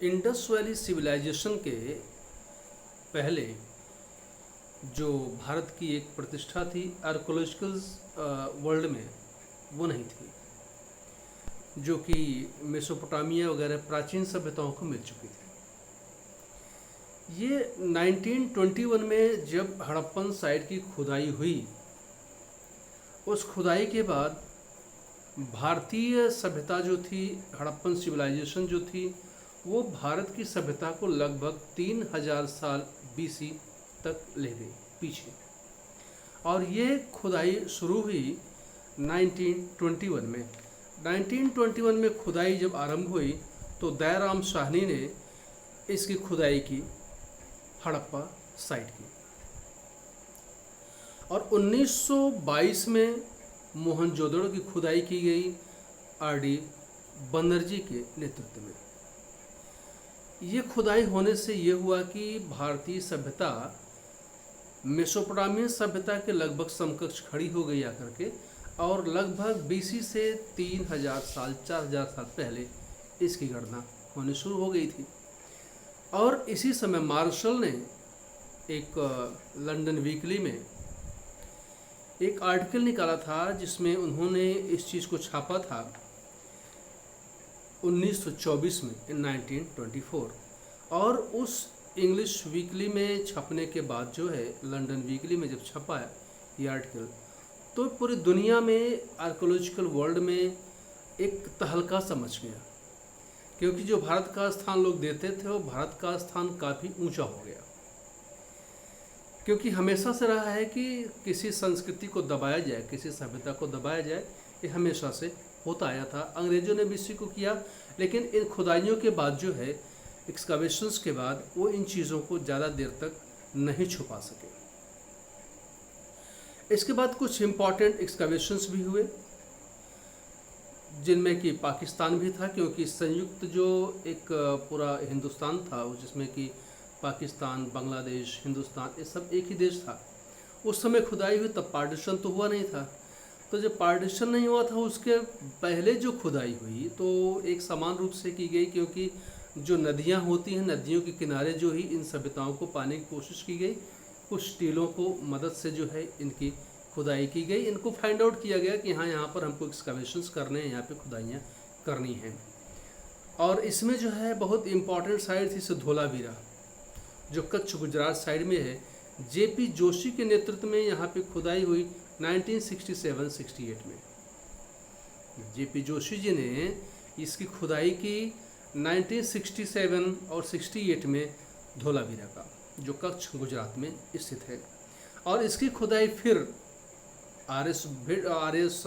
Indus valley civilisation के पहले जो भारत की एक प्रतिष्ठा थी आर्कोलॉजिकल वर्ल्ड में, वो नहीं थी, जो कि मेसोपोटामिया वगैरह प्राचीन सभ्यताओं को मिल चुकी थी। ये 1921 में जब हड़प्पन साइट की खुदाई हुई, उस खुदाई के बाद भारतीय सभ्यता जो थी, हड़प्पन सिविलाइजेशन जो थी, वो भारत की सभ्यता को लगभग 3000 साल बीसी तक ले गई पीछे। और ये खुदाई शुरू हुई 1921 में। 1921 में खुदाई जब आरंभ हुई तो दयाराम साहनी ने इसकी खुदाई की, हड़प्पा साइट की। और 1922 में मोहनजोदड़ो की खुदाई की गई आर.डी. बनर्जी के नेतृत्व में। ये खुदाई होने से ये हुआ कि भारतीय सभ्यता मेसोपोटामियन सभ्यता के लगभग समकक्ष खड़ी हो गई आकर के, और लगभग बीसी से 3000 साल 4000 साल पहले इसकी गणना होनी शुरू हो गई थी। और इसी समय मार्शल ने एक लंदन वीकली में एक आर्टिकल निकाला था, जिसमें उन्होंने इस चीज़ को छापा था 1924 में, इन 1924। और उस इंग्लिश वीकली में छपने के बाद जो है, लंदन वीकली में जब छपा है ये आर्टिकल, तो पूरी दुनिया में आर्कोलॉजिकल वर्ल्ड में एक तहलका समझ गया, क्योंकि जो भारत का स्थान लोग देते थे वो भारत का स्थान काफ़ी ऊंचा हो गया। क्योंकि हमेशा से रहा है कि किसी संस्कृति को दबाया जाए, किसी सभ्यता को दबाया जाए, ये हमेशा से होता आया था। अंग्रेजों ने भी इसी को किया, लेकिन इन खुदाइयों के बाद जो है, एक्सकवेशंस के बाद, वो इन चीज़ों को ज़्यादा देर तक नहीं छुपा सके। इसके बाद कुछ इम्पॉर्टेंट एक्सकवेशंस भी हुए, जिनमें कि पाकिस्तान भी था, क्योंकि संयुक्त जो एक पूरा हिंदुस्तान था, जिसमें कि पाकिस्तान, बांग्लादेश, हिंदुस्तान, ये सब एक ही देश था। उस समय खुदाई हुई, तब पार्टीशन तो हुआ नहीं था। तो जब पार्टीशन नहीं हुआ था, उसके पहले जो खुदाई हुई तो एक समान रूप से की गई, क्योंकि जो नदियाँ होती हैं, नदियों के किनारे जो ही इन सभ्यताओं को पाने की कोशिश की गई। कुछ टीलों को मदद से जो है इनकी खुदाई की गई। इनको फाइंड आउट किया गया कि हाँ, यहाँ पर हमको एक्सकवेशंस करने हैं, यहाँ पे खुदाइयाँ करनी हैं। और इसमें जो है बहुत इम्पॉर्टेंट साइट थी से धोलावीरा, जो कच्छ गुजरात साइड में है। जेपी जोशी के नेतृत्व में यहाँ पे खुदाई हुई 1967-68 में। जेपी जोशी जी ने इसकी खुदाई की 1967 और 68 में धोलावीरा का, जो कच्छ गुजरात में स्थित है। और इसकी खुदाई फिर आर.एस.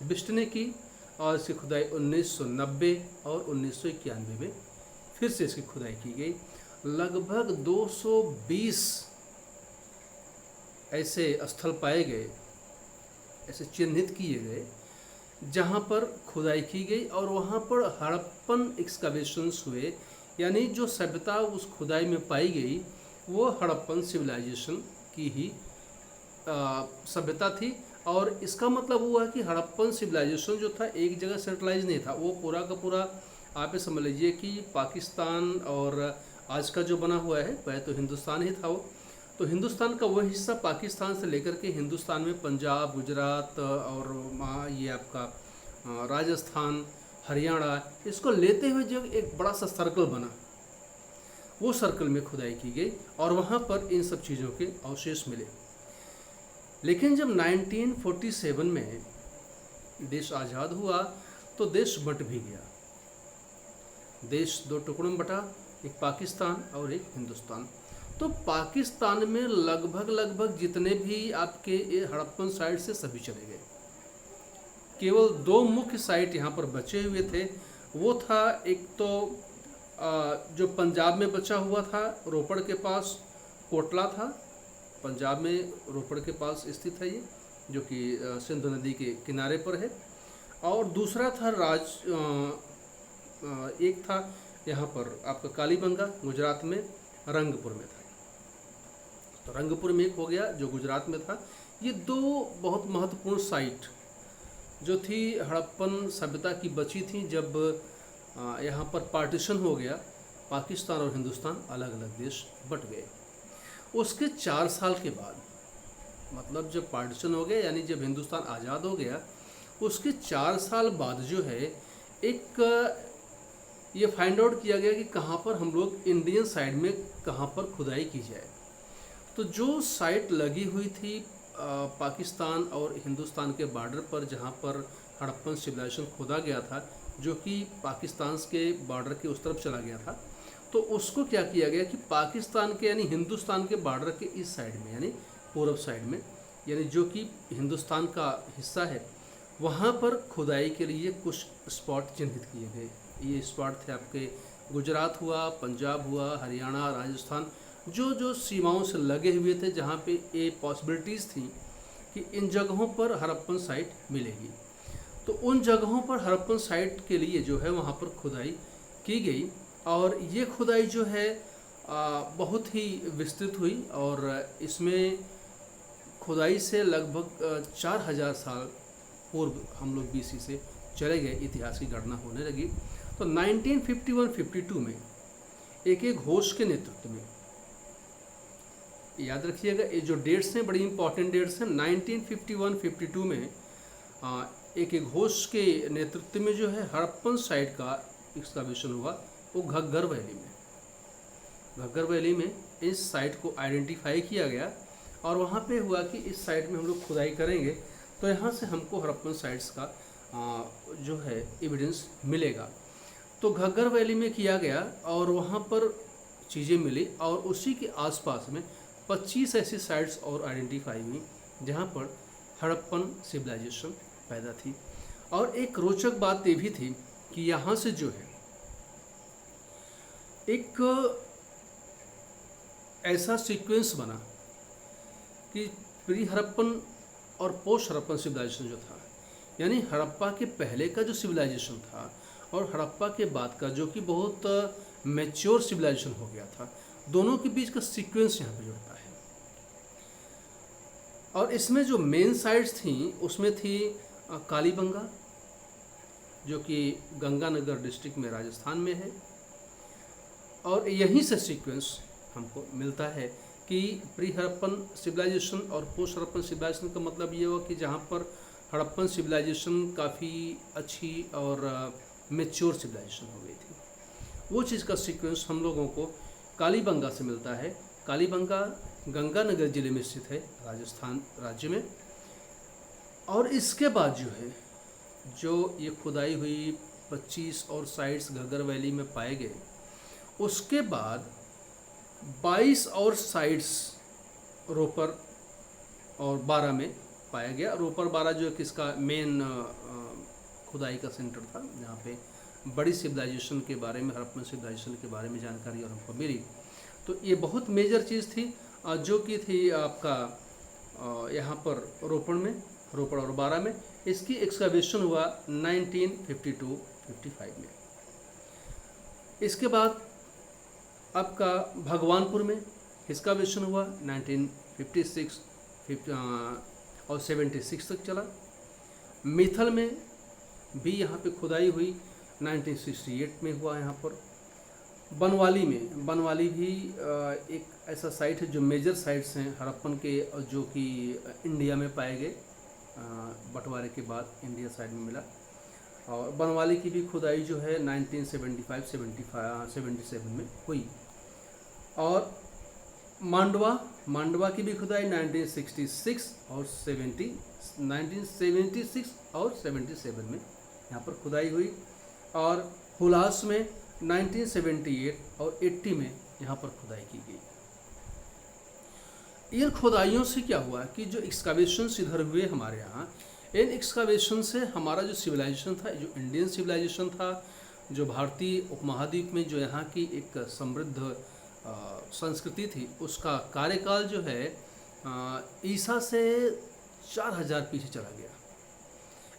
बिष्ट ने की, और इसकी खुदाई 1990 और 1991 में फिर से इसकी खुदाई की गई। लगभग 220 ऐसे स्थल पाए गए, ऐसे चिन्हित किए गए, जहाँ पर खुदाई की गई, और वहाँ पर हड़प्पन एक्सकवेशंस हुए। यानी जो सभ्यता उस खुदाई में पाई गई वो हड़प्पन सिविलाइजेशन की ही सभ्यता थी। और इसका मतलब हुआ कि हड़प्पन सिविलाइजेशन जो था एक जगह सेंट्रलाइज नहीं था, वो पूरा का पूरा आप ये समझ लीजिए कि पाकिस्तान और आज का जो बना हुआ है, वह तो हिंदुस्तान ही था वो। तो हिंदुस्तान का वह हिस्सा पाकिस्तान से लेकर के हिंदुस्तान में पंजाब, गुजरात और ये आपका राजस्थान, हरियाणा, इसको लेते हुए जो एक बड़ा सा सर्कल बना, वो सर्कल में खुदाई की गई, और वहाँ पर इन सब चीज़ों के अवशेष मिले। लेकिन जब 1947 में देश आज़ाद हुआ तो देश बंट भी गया। देश दो टुकड़ों में बटा, एक पाकिस्तान और एक हिंदुस्तान। तो पाकिस्तान में लगभग जितने भी आपके हड़प्पन साइट से सभी चले गए। केवल दो मुख्य साइट यहाँ पर बचे हुए थे। वो था एक तो जो पंजाब में बचा हुआ था, रोपड़ के पास कोटला था, पंजाब में रोपड़ के पास स्थित है ये, जो कि सिंधु नदी के किनारे पर है। और दूसरा था एक था यहाँ पर आपका कालीबंगा, गुजरात में रंगपुर में था। तो रंगपुर में एक हो गया जो गुजरात में था। ये दो बहुत महत्वपूर्ण साइट जो थी हड़प्पन सभ्यता की बची थी। जब यहाँ पर पार्टीशन हो गया पाकिस्तान और हिंदुस्तान अलग अलग देश बट गए। उसके 4 साल के बाद, मतलब जब पार्टीशन हो गया यानी जब हिंदुस्तान आज़ाद हो गया, उसके 4 साल बाद जो है एक ये फाइंड आउट किया गया कि कहाँ पर हम लोग इंडियन साइड में कहाँ पर खुदाई की जाए। तो जो साइट लगी हुई थी पाकिस्तान और हिंदुस्तान के बॉर्डर पर, जहाँ पर हड़प्पन सिविलाइजेशन खोदा गया था, जो कि पाकिस्तान के बॉर्डर के उस तरफ चला गया था, तो उसको क्या किया गया कि पाकिस्तान के यानी हिंदुस्तान के बॉर्डर के इस साइड में यानी पूर्व साइड में, यानी जो कि हिंदुस्तान का हिस्सा है, वहाँ पर खुदाई के लिए कुछ स्पॉट चिन्हित किए गए। ये स्पॉट थे आपके गुजरात हुआ, पंजाब हुआ, हरियाणा, राजस्थान, जो जो सीमाओं से लगे हुए थे, जहाँ पे ये पॉसिबिलिटीज़ थी कि इन जगहों पर हड़प्पन साइट मिलेगी। तो उन जगहों पर हड़प्पन साइट के लिए जो है वहाँ पर खुदाई की गई, और ये खुदाई जो है बहुत ही विस्तृत हुई, और इसमें खुदाई से लगभग 4000 साल पूर्व हम लोग BC से चले गए, इतिहास की गणना होने लगी। तो 1951-52 में एक घोष के नेतृत्व में, याद रखिएगा ये जो डेट्स हैं बड़ी इंपॉर्टेंट डेट्स हैं, 1951-52 में एक घोष के नेतृत्व में जो है हड़प्पन साइट का एक्सकवेशन हुआ, वो घग्गर वैली में। घग्गर वैली में इस साइट को आइडेंटिफाई किया गया, और वहाँ पे हुआ कि इस साइट में हम लोग खुदाई करेंगे तो यहाँ से हमको हड़प्पन साइट्स का जो है एविडेंस मिलेगा। तो घग्गर वैली में किया गया और वहाँ पर चीज़ें मिली, और उसी के आसपास में 25 ऐसी साइट्स और आइडेंटिफाई हुई जहाँ पर हड़प्पन सिविलाइजेशन पैदा थी। और एक रोचक बात ये भी थी कि यहाँ से जो है एक ऐसा सीक्वेंस बना कि प्री हड़प्पन और पोस्ट हड़प्पन सिविलाइजेशन जो था, यानी हड़प्पा के पहले का जो सिविलाइजेशन था और हड़प्पा के बाद का जो कि बहुत मैच्योर सिविलाइजेशन हो गया था, दोनों के बीच का सीक्वेंस यहाँ पे जुड़ता है। और इसमें जो मेन साइट्स थी उसमें थी कालीबंगा, जो कि गंगानगर डिस्ट्रिक्ट में राजस्थान में है, और यहीं से सीक्वेंस हमको मिलता है कि प्री हड़प्पन सिविलाइजेशन और पोस्ट हड़प्पन सिविलाइजेशन का मतलब ये हुआ कि जहाँ पर हड़प्पन सिविलाइजेशन काफ़ी अच्छी और मैच्योर सिविलाइजेशन हो गई थी, वो चीज़ का सीक्वेंस हम लोगों को कालीबंगा से मिलता है। कालीबंगा गंगानगर जिले में स्थित है, राजस्थान राज्य में। और इसके बाद जो है जो ये खुदाई हुई 25 और साइट्स घग्गर वैली में पाए गए, उसके बाद 22 और साइट्स रोपर और 12 में पाया गया। रोपर 12 जो किसका मेन खुदाई का सेंटर था, जहाँ पे बड़ी सिविलाइजेशन के बारे में, हड़प्पन सिविलाइजेशन के बारे में जानकारी और हमको मिली। तो ये बहुत मेजर चीज़ थी जो कि थी आपका यहाँ पर रोपड़ और 12 में। इसकी एक्सकवेशन हुआ 1952-55 में। इसके बाद आपका भगवानपुर में एक्सकवेशन हुआ 1956 और 76 तक चला। मिथल में भी यहाँ पे खुदाई हुई 1968 में हुआ यहाँ पर। बनवाली भी एक ऐसा साइट है जो मेजर साइट्स हैं हड़प्पन के, जो कि इंडिया में पाए गए, बंटवारे के बाद इंडिया साइड में मिला। और बनवाली की भी खुदाई जो है 1975-77 में हुई। और मांडवा की भी खुदाई 1966 और 1976 और 77 में यहाँ पर खुदाई हुई। और हुलास में 1978 और 80 में यहाँ पर खुदाई की गई। इन खुदाइयों से क्या हुआ कि जो एक्सकावेशंस इधर हुए हमारे यहाँ, इन एक्सकावेशन से हमारा जो सिविलाइजेशन था, जो इंडियन सिविलाइजेशन था, जो भारतीय उपमहाद्वीप में जो यहाँ की एक समृद्ध संस्कृति थी, उसका कार्यकाल जो है ईसा से 4000 पीछे चला गया।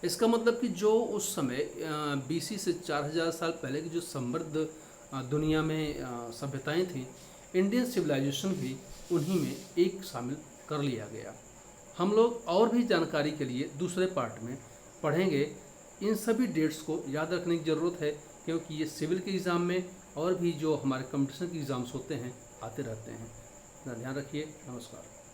इसका मतलब कि जो उस समय BC से 4000 साल पहले की जो समृद्ध दुनिया में सभ्यताएं थी, इंडियन सिविलाइजेशन भी उन्हीं में एक शामिल कर लिया गया। हम लोग और भी जानकारी के लिए दूसरे पार्ट में पढ़ेंगे। इन सभी डेट्स को याद रखने की ज़रूरत है, क्योंकि ये सिविल के एग्ज़ाम में और भी जो हमारे कंपटीशन के एग्ज़ाम्स होते हैं आते रहते हैं। अपना ध्यान रखिए। नमस्कार।